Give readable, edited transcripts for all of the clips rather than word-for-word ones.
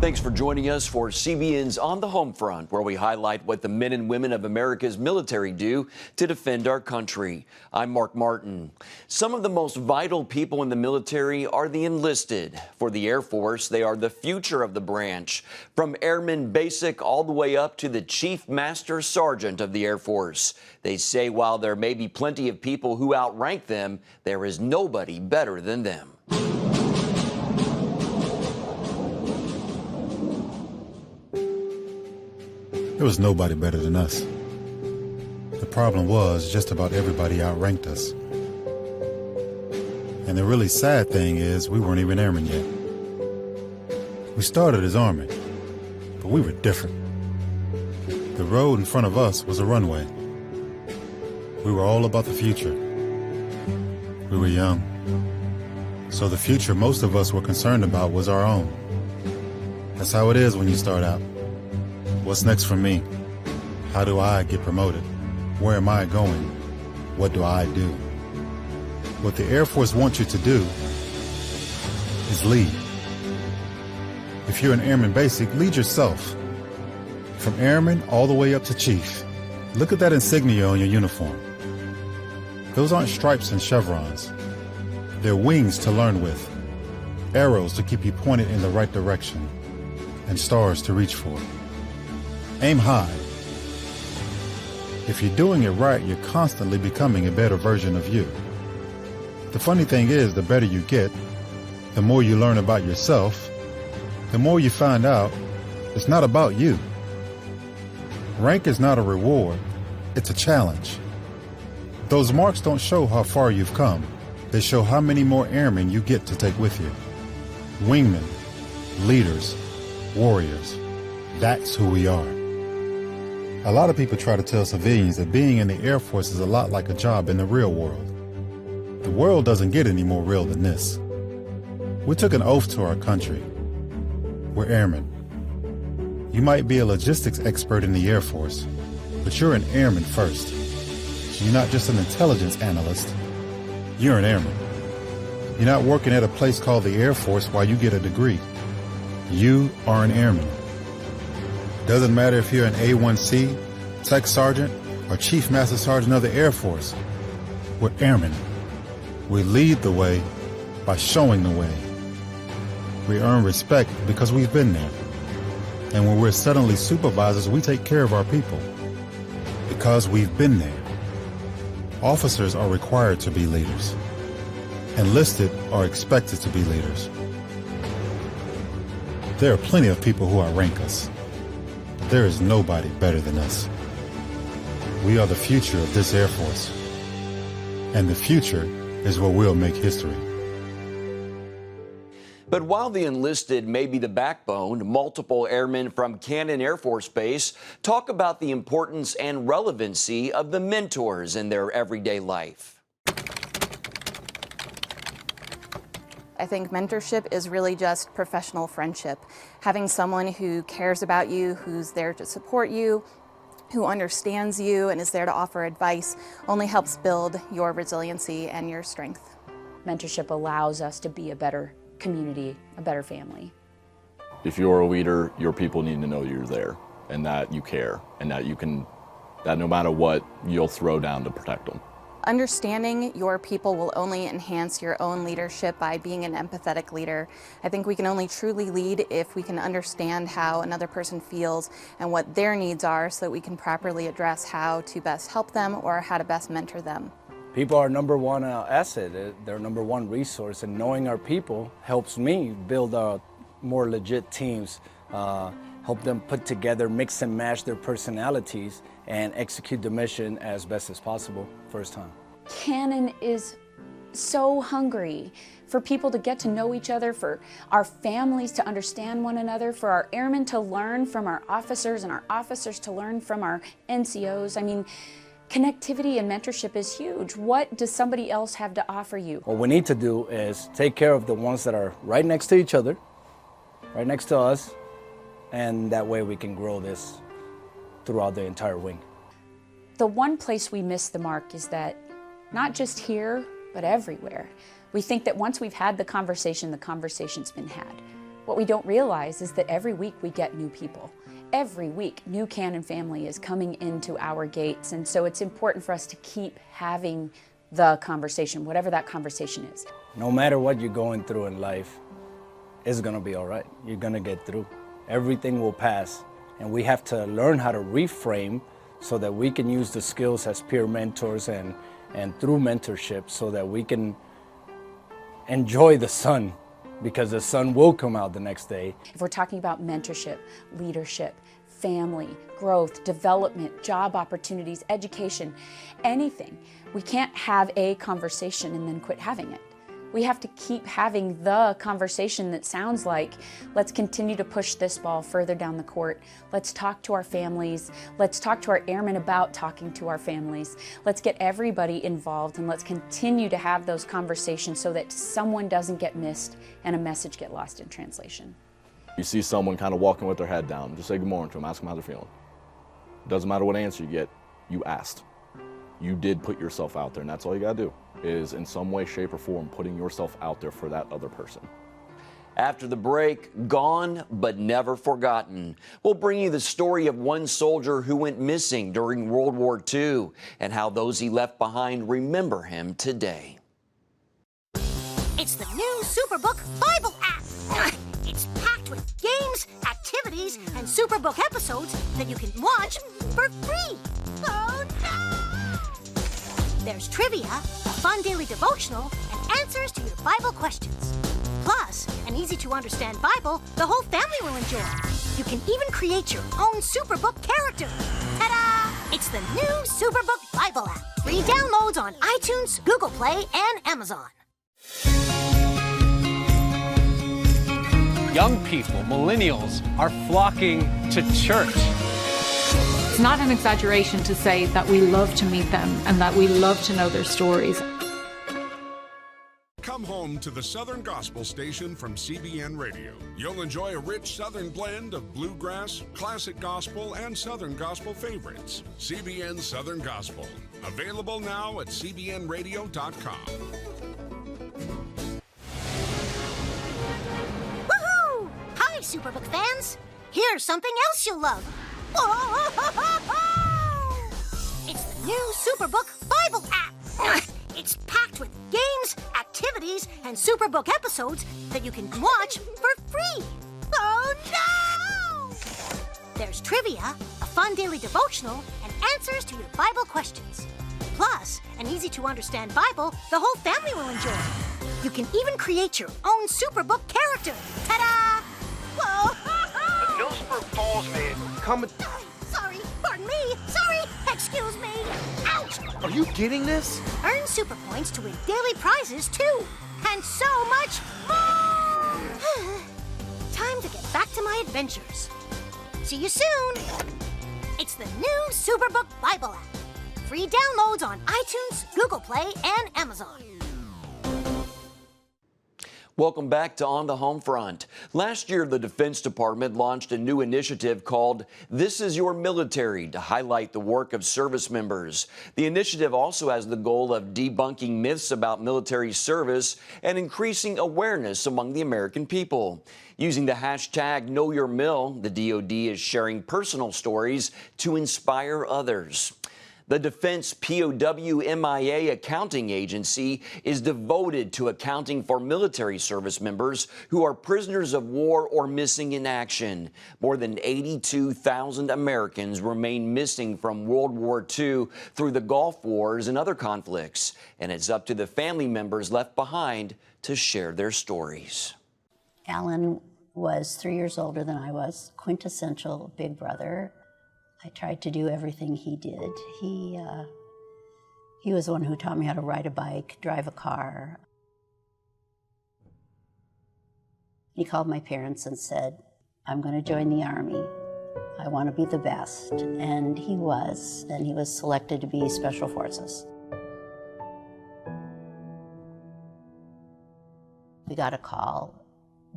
Thanks for joining us for CBN's On the Home Front, where we highlight what the men and women of America's military do to defend our country. I'm Mark Martin. Some of the most vital people in the military are the enlisted. For the Air Force, they are the future of the branch. From Airman Basic all the way up to the Chief Master Sergeant of the Air Force. They say while there may be plenty of people who outrank them, there is nobody better than them. There was nobody better than us. The problem was just about everybody outranked us. And the really sad thing is we weren't even airmen yet. We started as Army, but we were different. The road in front of us was a runway. We were all about the future. We were young. So the future most of us were concerned about was our own. That's how it is when you start out. What's next for me? How do I get promoted? Where am I going? What do I do? What the Air Force wants you to do is lead. If you're an Airman Basic, lead yourself. From Airman all the way up to Chief. Look at that insignia on your uniform. Those aren't stripes and chevrons. They're wings to learn with, arrows to keep you pointed in the right direction, and stars to reach for. Aim high. If you're doing it right, you're constantly becoming a better version of you. The funny thing is, the better you get, the more you learn about yourself, the more you find out it's not about you. Rank is not a reward, it's a challenge. Those marks don't show how far you've come. They show how many more airmen you get to take with you. Wingmen, leaders, warriors. That's who we are. A lot of people try to tell civilians that being in the Air Force is a lot like a job in the real world. The world doesn't get any more real than this. We took an oath to our country. We're airmen. You might be a logistics expert in the Air Force, but you're an airman first. You're not just an intelligence analyst. You're an airman. You're not working at a place called the Air Force while you get a degree. You are an airman. Doesn't matter if you're an A1C, Tech Sergeant, or Chief Master Sergeant of the Air Force. We're airmen. We lead the way by showing the way. We earn respect because we've been there. And when we're suddenly supervisors, we take care of our people because we've been there. Officers are required to be leaders. Enlisted are expected to be leaders. There are plenty of people who outrank us. There is nobody better than us. We are the future of this Air Force. And the future is where we'll make history. But while the enlisted may be the backbone, multiple airmen from Cannon Air Force Base talk about the importance and relevancy of the mentors in their everyday life. I think mentorship is really just professional friendship. Having someone who cares about you, who's there to support you, who understands you and is there to offer advice only helps build your resiliency and your strength. Mentorship allows us to be a better community, a better family. If you're a leader, your people need to know you're there and that you care and that that no matter what, you'll throw down to protect them. Understanding your people will only enhance your own leadership by being an empathetic leader. I think we can only truly lead if we can understand how another person feels and what their needs are so that we can properly address how to best help them or how to best mentor them. People are number one asset, they're number one resource, and knowing our people helps me build more legit teams, help them put together, mix and match their personalities, and execute the mission as best as possible first time. Cannon is so hungry for people to get to know each other, for our families to understand one another, for our airmen to learn from our officers and our officers to learn from our NCOs. I mean, connectivity and mentorship is huge. What does somebody else have to offer you? What we need to do is take care of the ones that are right next to each other, right next to us, and that way we can grow this throughout the entire wing. The one place we miss the mark is that not just here, but everywhere. We think that once we've had the conversation's been had. What we don't realize is that every week we get new people. Every week, new Cannon family is coming into our gates, and so it's important for us to keep having the conversation, whatever that conversation is. No matter what you're going through in life, it's gonna be all right. You're gonna get through. Everything will pass, and we have to learn how to reframe so that we can use the skills as peer mentors and through mentorship so that we can enjoy the sun, because the sun will come out the next day. If we're talking about mentorship, leadership, family, growth, development, job opportunities, education, anything, we can't have a conversation and then quit having it. We have to keep having the conversation that sounds like, let's continue to push this ball further down the court. Let's talk to our families. Let's talk to our airmen about talking to our families. Let's get everybody involved, and let's continue to have those conversations so that someone doesn't get missed and a message get lost in translation. You see someone kind of walking with their head down, just say good morning to them, ask them how they're feeling. Doesn't matter what answer you get, you asked. You did put yourself out there, and that's all you gotta do, is in some way, shape, or form, putting yourself out there for that other person. After the break, gone but never forgotten. We'll bring you the story of one soldier who went missing during World War II and how those he left behind remember him today. It's the new Superbook Bible app. It's packed with games, activities, and Superbook episodes that you can watch for free. Oh no! There's trivia, a fun daily devotional, and answers to your Bible questions. Plus, an easy-to-understand Bible the whole family will enjoy. You can even create your own Superbook character. Ta-da! It's the new Superbook Bible app. Free downloads on iTunes, Google Play, and Amazon. Young people, millennials, are flocking to church. It's not an exaggeration to say that we love to meet them and that we love to know their stories. Come home to the Southern Gospel Station from CBN Radio. You'll enjoy a rich Southern blend of bluegrass, classic gospel, and Southern gospel favorites. CBN Southern Gospel. Available now at cbnradio.com. Woohoo! Hi, Superbook fans. Here's something else you'll love. It's the new Superbook Bible app. It's packed with games, activities, and Superbook episodes that you can watch for free. Oh no! There's trivia, a fun daily devotional, and answers to your Bible questions. Plus, an easy-to-understand Bible the whole family will enjoy. You can even create your own Superbook character. Ta-da! Whoa! Millsburg Falls man coming. Sorry, pardon me. Sorry, excuse me. Ouch! Are you getting this? Earn super points to win daily prizes too, and so much more. Time to get back to my adventures. See you soon. It's the new Superbook Bible app. Free downloads on iTunes, Google Play, and Amazon. Welcome back to On the Home Front. Last year, the Defense Department launched a new initiative called This Is Your Military to highlight the work of service members. The initiative also has the goal of debunking myths about military service and increasing awareness among the American people. Using the hashtag #KnowYourMil, the DoD is sharing personal stories to inspire others. The Defense POW MIA Accounting Agency is devoted to accounting for military service members who are prisoners of war or missing in action. More than 82,000 Americans remain missing from World War II through the Gulf Wars and other conflicts, and it's up to the family members left behind to share their stories. Alan was 3 years older than I was, quintessential big brother. I tried to do everything he did. He was the one who taught me how to ride a bike, drive a car. He called my parents and said, I'm going to join the Army. I want to be the best. And he was selected to be Special Forces. We got a call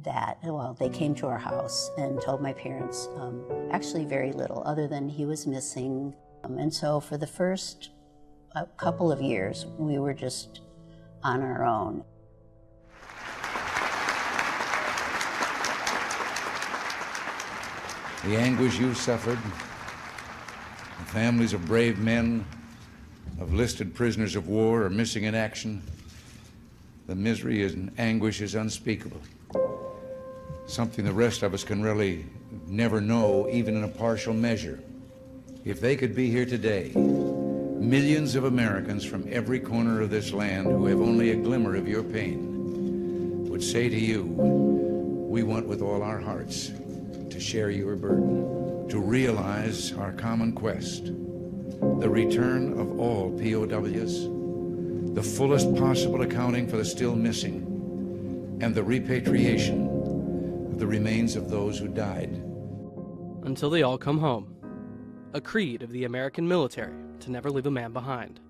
that, well, they came to our house and told my parents actually very little other than he was missing. And so for the first couple of years, we were just on our own. The anguish you suffered, the families of brave men, of listed prisoners of war or missing in action, the misery and anguish is unspeakable. Something the rest of us can really never know, even in a partial measure. If they could be here today, millions of Americans from every corner of this land who have only a glimmer of your pain would say to you, we want with all our hearts to share your burden, to realize our common quest, the return of all POWs, the fullest possible accounting for the still missing, and the repatriation of the remains of those who died. Until they all come home. A creed of the American military to never leave a man behind.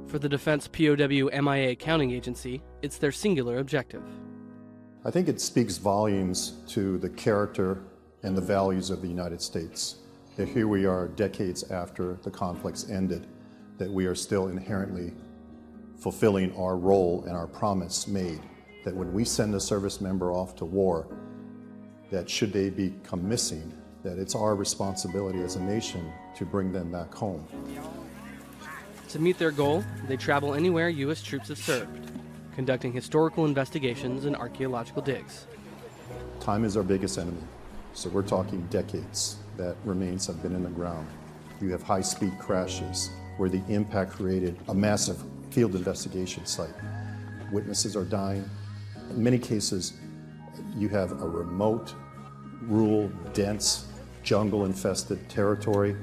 For the Defense POW MIA Accounting Agency, it's their singular objective. I think it speaks volumes to the character and the values of the United States, that here we are decades after the conflicts ended, that we are still inherently fulfilling our role and our promise made, that when we send a service member off to war, that should they become missing, that it's our responsibility as a nation to bring them back home. To meet their goal, they travel anywhere U.S. troops have served, conducting historical investigations and archaeological digs. Time is our biggest enemy, so we're talking decades that remains have been in the ground. You have high-speed crashes where the impact created a massive field investigation site. Witnesses are dying. In many cases, you have a remote, rural, dense, jungle-infested territory.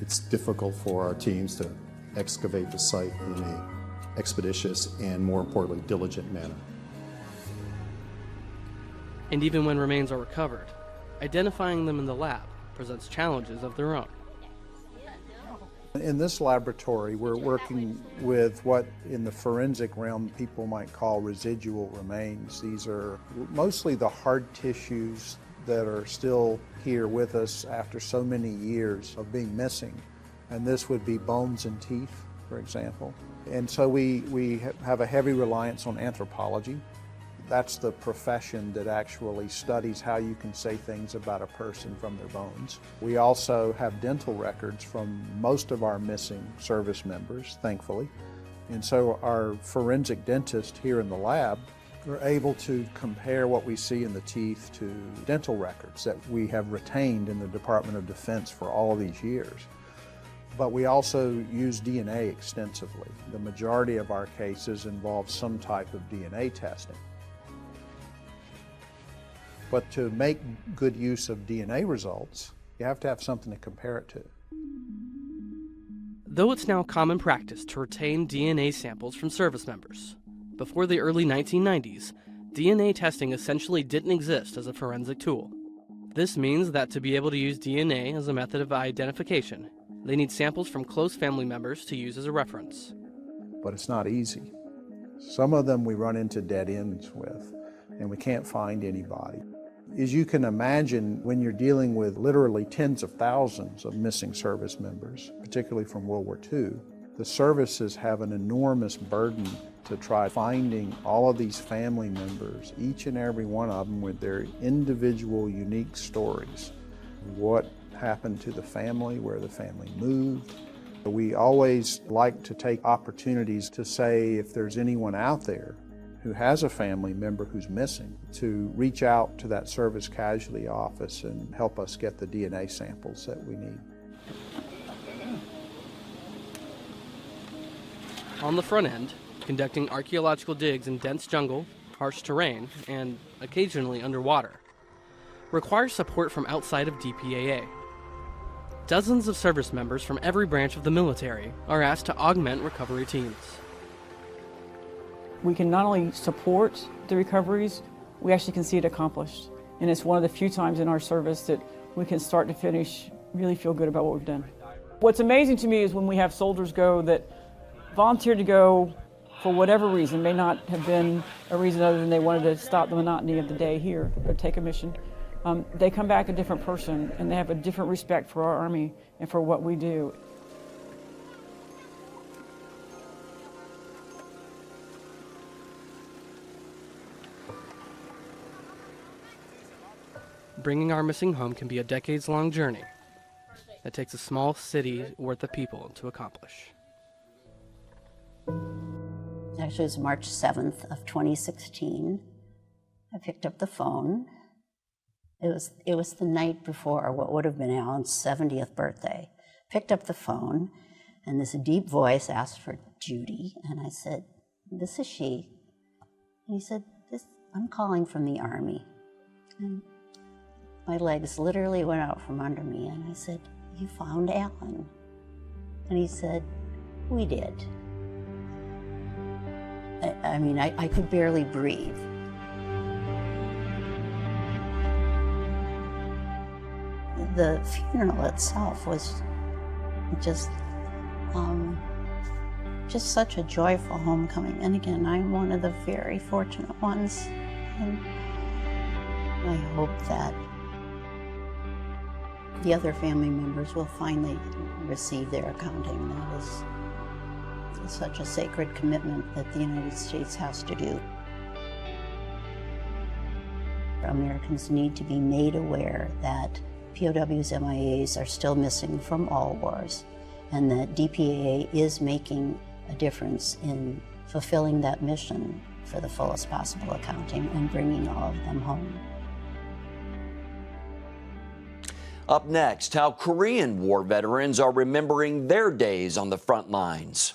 It's difficult for our teams to excavate the site in an expeditious and, more importantly, diligent manner. And even when remains are recovered, identifying them in the lab presents challenges of their own. In this laboratory, we're working with what in the forensic realm people might call residual remains. These are mostly the hard tissues that are still here with us after so many years of being missing. And this would be bones and teeth, for example. And so we have a heavy reliance on anthropology. That's the profession that actually studies how you can say things about a person from their bones. We also have dental records from most of our missing service members, thankfully. And so our forensic dentist here in the lab are able to compare what we see in the teeth to dental records that we have retained in the Department of Defense for all of these years. But we also use DNA extensively. The majority of our cases involve some type of DNA testing. But to make good use of DNA results, you have to have something to compare it to. Though it's now common practice to retain DNA samples from service members, before the early 1990s, DNA testing essentially didn't exist as a forensic tool. This means that to be able to use DNA as a method of identification, they need samples from close family members to use as a reference. But it's not easy. Some of them we run into dead ends with, and we can't find anybody. As you can imagine, when you're dealing with literally tens of thousands of missing service members, particularly from World War II, the services have an enormous burden to try finding all of these family members, each and every one of them with their individual unique stories. What happened to the family, where the family moved. We always like to take opportunities to say if there's anyone out there who has a family member who's missing, to reach out to that service casualty office and help us get the DNA samples that we need. On the front end, conducting archaeological digs in dense jungle, harsh terrain, and occasionally underwater, requires support from outside of DPAA. Dozens of service members from every branch of the military are asked to augment recovery teams. We can not only support the recoveries, we actually can see it accomplished. And it's one of the few times in our service that we can start to finish really feel good about what we've done. What's amazing to me is when we have soldiers go that volunteered to go for whatever reason, may not have been a reason other than they wanted to stop the monotony of the day here or take a mission. They come back a different person and they have a different respect for our Army and for what we do. Bringing our missing home can be a decades-long journey that takes a small city worth of people to accomplish. Actually, it was March 7th of 2016. I picked up the phone. It was the night before what would have been Alan's 70th birthday. Picked up the phone, and this deep voice asked for Judy, and I said, "This is she." And he said, "I'm calling from the Army." And my legs literally went out from under me, and I said, "You found Alan?" And he said, "We did." I mean, I could barely breathe. The funeral itself was just such a joyful homecoming. And again, I'm one of the very fortunate ones. And I hope that the other family members will finally receive their accounting. That is such a sacred commitment that the United States has to do. Americans need to be made aware that POWs, MIAs are still missing from all wars, and that DPAA is making a difference in fulfilling that mission for the fullest possible accounting and bringing all of them home. Up next, how Korean War veterans are remembering their days on the front lines.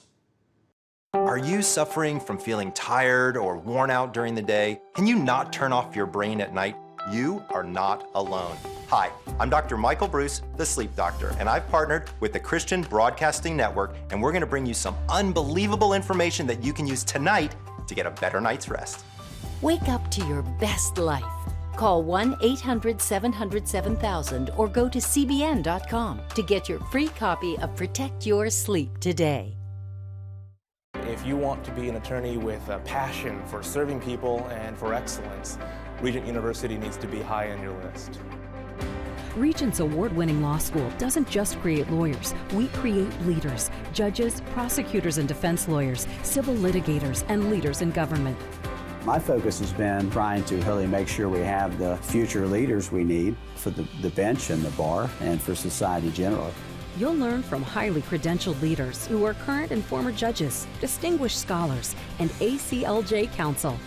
Are you suffering from feeling tired or worn out during the day? Can you not turn off your brain at night? You are not alone. Hi, I'm Dr. Michael Bruce, the sleep doctor, and I've partnered with the Christian Broadcasting Network, and we're gonna bring you some unbelievable information that you can use tonight to get a better night's rest. Wake up to your best life. Call 1-800-700-7000 or go to cbn.com to get your free copy of Protect Your Sleep today. If you want to be an attorney with a passion for serving people and for excellence, Regent University needs to be high on your list. Regent's award-winning law school doesn't just create lawyers. We create leaders, judges, prosecutors and defense lawyers, civil litigators, and leaders in government. My focus has been trying to really make sure we have the future leaders we need for the bench and the bar and for society generally. You'll learn from highly credentialed leaders who are current and former judges, distinguished scholars, and ACLJ counsel.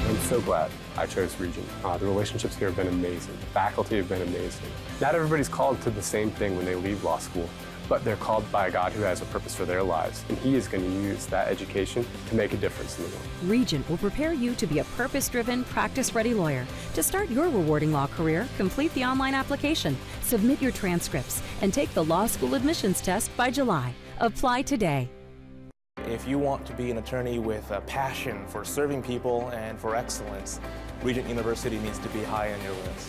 I'm so glad I chose Regent. The relationships here have been amazing. The faculty have been amazing. Not everybody's called to the same thing when they leave law school, but they're called by a God who has a purpose for their lives, and He is going to use that education to make a difference in the world. Regent will prepare you to be a purpose-driven, practice-ready lawyer. To start your rewarding law career, complete the online application, submit your transcripts, and take the law school admissions test by July. Apply today. If you want to be an attorney with a passion for serving people and for excellence, Regent University needs to be high on your list.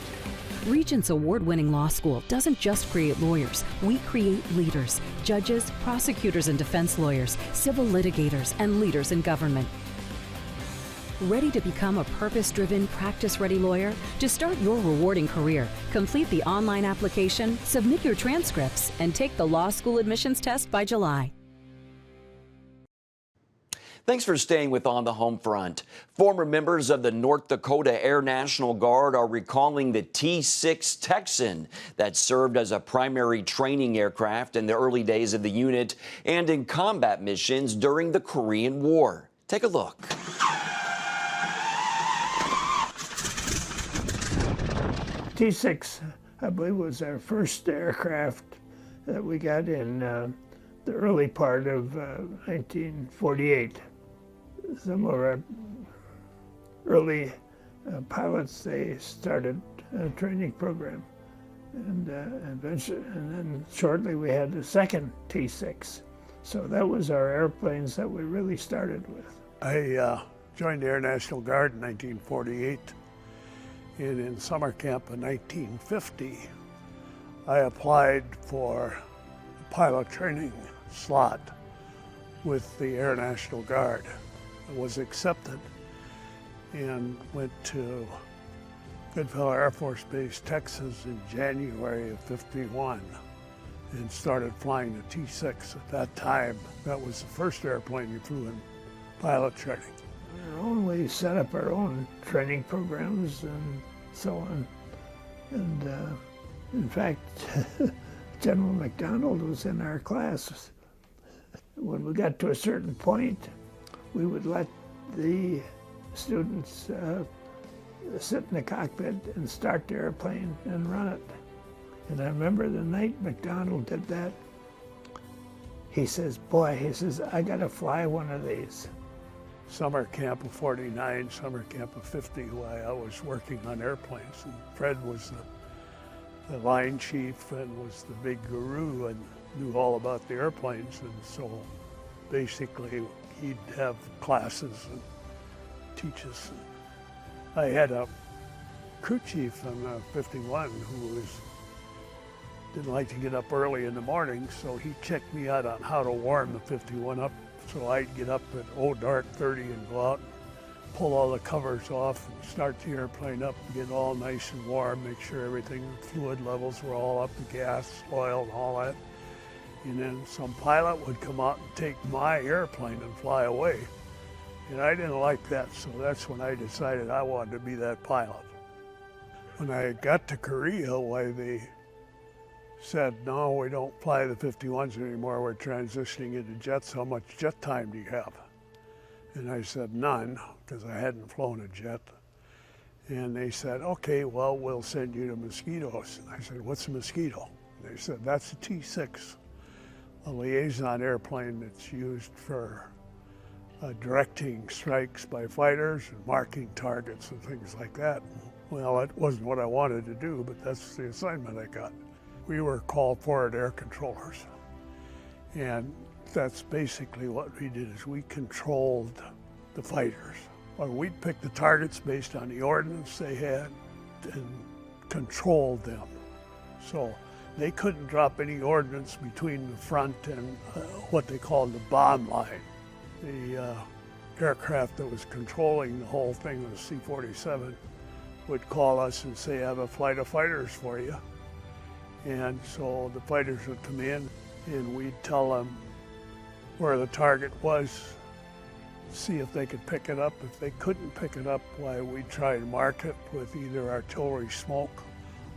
Regent's award-winning law school doesn't just create lawyers. We create leaders, judges, prosecutors and defense lawyers, civil litigators, and leaders in government. Ready to become a purpose-driven, practice-ready lawyer? To start your rewarding career, complete the online application, submit your transcripts, and take the law school admissions test by July. Thanks for staying with On the Home Front. Former members of the North Dakota Air National Guard are recalling the T-6 Texan that served as a primary training aircraft in the early days of the unit and in combat missions during the Korean War. Take a look. T-6, I believe, was our first aircraft that we got in the early part of 1948. Some of our early pilots, they started a training program, and eventually, and then shortly we had the second T-6. So that was our airplanes that we really started with. I joined the Air National Guard in 1948, and in summer camp in 1950, I applied for a pilot training slot with the Air National Guard. I was accepted and went to Goodfellow Air Force Base, Texas in January of '51 and started flying the T-6 at that time. That was the first airplane you flew in pilot training. We set up our own training programs and so on. And in fact, General McDonald was in our class. When we got to a certain point, we would let the students sit in the cockpit and start the airplane and run it. And I remember the night McDonald did that, he says, boy, he says, I gotta fly one of these. Summer camp of 49, summer camp of 50, while I was working on airplanes. And Fred was the line chief and was the big guru and knew all about the airplanes. And so basically he'd have classes and teach us. I had a crew chief on 51 who didn't like to get up early in the morning, so he checked me out on how to warm the 51 up. So I'd get up at dark 30 and go out and pull all the covers off and start the airplane up and get all nice and warm, make sure everything, fluid levels were all up, the gas, oil, and all that. And then some pilot would come out and take my airplane and fly away. And I didn't like that, so that's when I decided I wanted to be that pilot. When I got to Korea, why they said, no, we don't fly the 51s anymore, we're transitioning into jets, how much jet time do you have? And I said, none, because I hadn't flown a jet. And they said, okay, well, we'll send you to Mosquitoes. And I said, what's a Mosquito? And they said, that's a T6, a liaison airplane that's used for directing strikes by fighters and marking targets and things like that. Well, that wasn't what I wanted to do, but that's the assignment I got. We were called forward air controllers. And that's basically what we did, is we controlled the fighters. Or we'd pick the targets based on the ordnance they had and controlled them. So they couldn't drop any ordnance between the front and what they called the bomb line. The aircraft that was controlling the whole thing, the C-47, would call us and say, I have a flight of fighters for you. And so the fighters would come in and we'd tell them where the target was, see if they could pick it up. If they couldn't pick it up, why, we'd try and mark it with either artillery smoke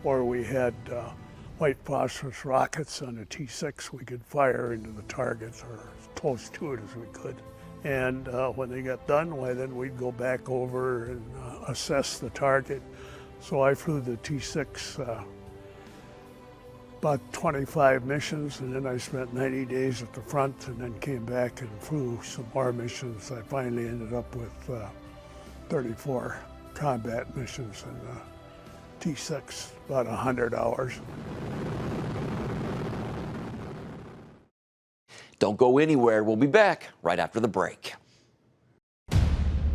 or we had white phosphorus rockets on a T6 we could fire into the targets or as close to it as we could. And when they got done, why, then we'd go back over and assess the target. So I flew the T6 about 25 missions, and then I spent 90 days at the front and then came back and flew some more missions. I finally ended up with 34 combat missions in T6, about 100 hours. Don't go anywhere. We'll be back right after the break.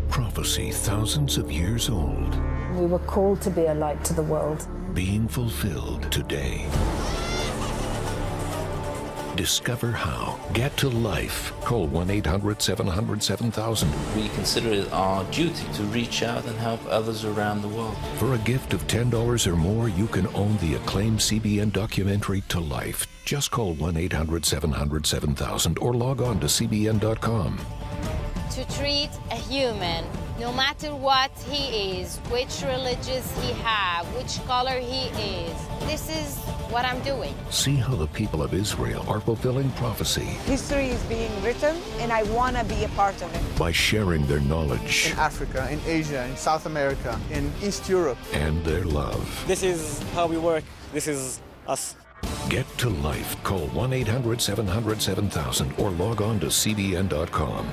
Prophecy thousands of years old. We were called to be a light to the world. Being fulfilled today. Discover how. Get to life. Call 1-800-700-7000. We consider it our duty to reach out and help others around the world. For a gift of $10 or more, you can own the acclaimed CBN documentary To Life. Just call 1-800-700-7000 or log on to cbn.com. To treat a human, no matter what he is, which religious he has, which color he is, this is what I'm doing. See how the people of Israel are fulfilling prophecy. History is being written, and I want to be a part of it. By sharing their knowledge. In Africa, in Asia, in South America, in East Europe. And their love. This is how we work. This is us. Get to life. Call 1-800-700-7000 or log on to cbn.com.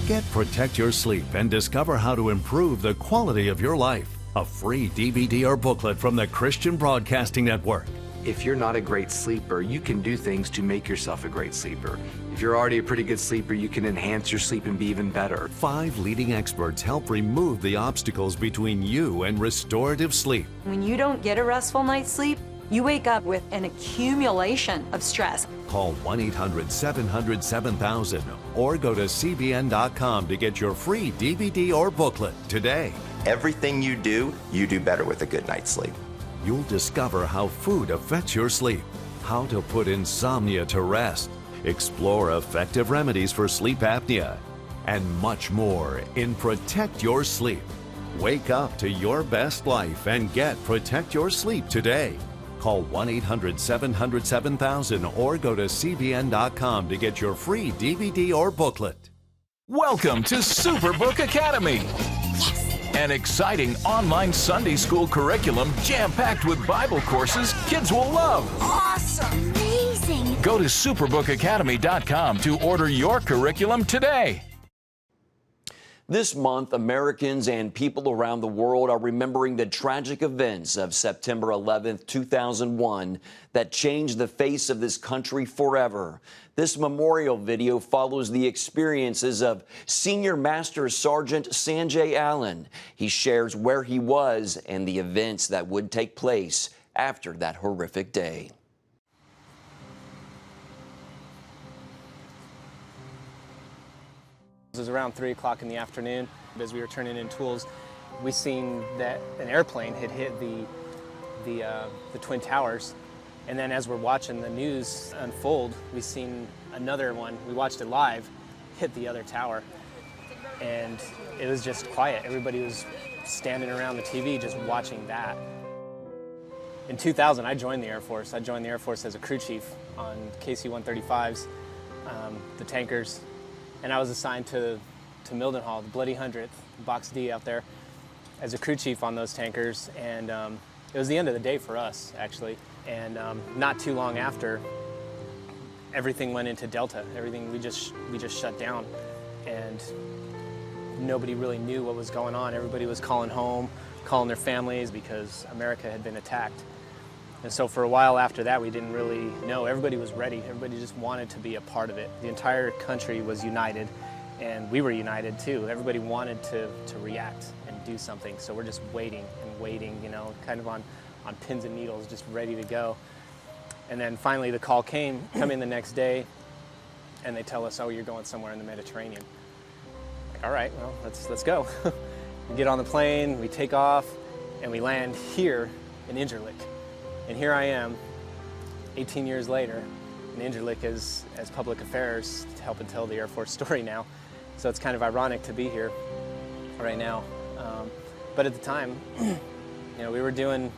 Get Protect Your Sleep and discover how to improve the quality of your life. A free DVD or booklet from the Christian Broadcasting Network. If you're not a great sleeper, you can do things to make yourself a great sleeper. If you're already a pretty good sleeper, you can enhance your sleep and be even better. 5 leading experts help remove the obstacles between you and restorative sleep. When you don't get a restful night's sleep, you wake up with an accumulation of stress. Call 1-800-700-7000 or go to cbn.com to get your free DVD or booklet today. Everything you do better with a good night's sleep. You'll discover how food affects your sleep, how to put insomnia to rest, explore effective remedies for sleep apnea, and much more in Protect Your Sleep. Wake up to your best life and get Protect Your Sleep today. Call 1-800-700-7000 or go to cbn.com to get your free DVD or booklet. Welcome to Superbook Academy. An exciting online Sunday school curriculum jam-packed with Bible courses kids will love. Awesome! Amazing! Go to superbookacademy.com to order your curriculum today. This month, Americans and people around the world are remembering the tragic events of September 11th, 2001 that changed the face of this country forever. This memorial video follows the experiences of Senior Master Sergeant Sanjay Allen. He shares where he was and the events that would take place after that horrific day. It was around 3 o'clock in the afternoon. As we were turning in tools, we seen that an airplane had hit the Twin Towers. And then as we're watching the news unfold, we seen another one. We watched it live, hit the other tower. And it was just quiet. Everybody was standing around the TV just watching that. In 2000, I joined the Air Force. I joined the Air Force as a crew chief on KC-135s, the tankers. And I was assigned to Mildenhall, the Bloody 100th, Box D out there, as a crew chief on those tankers. And it was the end of the day for us, actually. And not too long after, everything went into Delta. Everything, we just shut down. And nobody really knew what was going on. Everybody was calling home, calling their families because America had been attacked. And so for a while after that, we didn't really know. Everybody was ready. Everybody just wanted to be a part of it. The entire country was united, and we were united too. Everybody wanted to react and do something. So we're just waiting and waiting, you know, kind of on pins and needles, just ready to go. And then finally the call come in the next day, and they tell us, oh, you're going somewhere in the Mediterranean. Like, all right, well, let's go. We get on the plane, we take off, and we land here in Incirlik. And here I am, 18 years later, in Incirlik as public affairs, helping tell the Air Force story now. So it's kind of ironic to be here right now. But at the time, you know, we were doing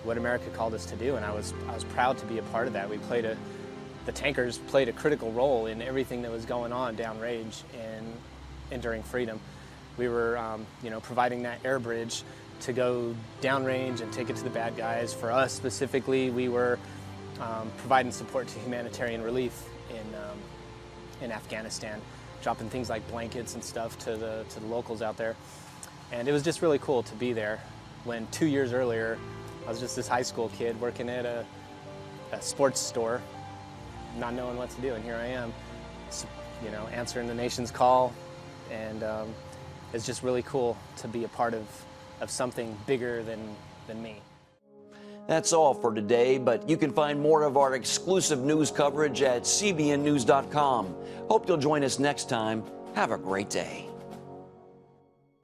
what America called us to do, and I was proud to be a part of that. The tankers played a critical role in everything that was going on downrange and enduring freedom. We were, you know, providing that air bridge to go downrange and take it to the bad guys. For us specifically, we were providing support to humanitarian relief in Afghanistan, dropping things like blankets and stuff to the locals out there. And it was just really cool to be there when 2 years earlier, I was just this high school kid working at a sports store, not knowing what to do, and here I am, you know, answering the nation's call, and it's just really cool to be a part of something bigger than me. That's all for today, but you can find more of our exclusive news coverage at cbnnews.com. Hope you'll join us next time. Have a great day.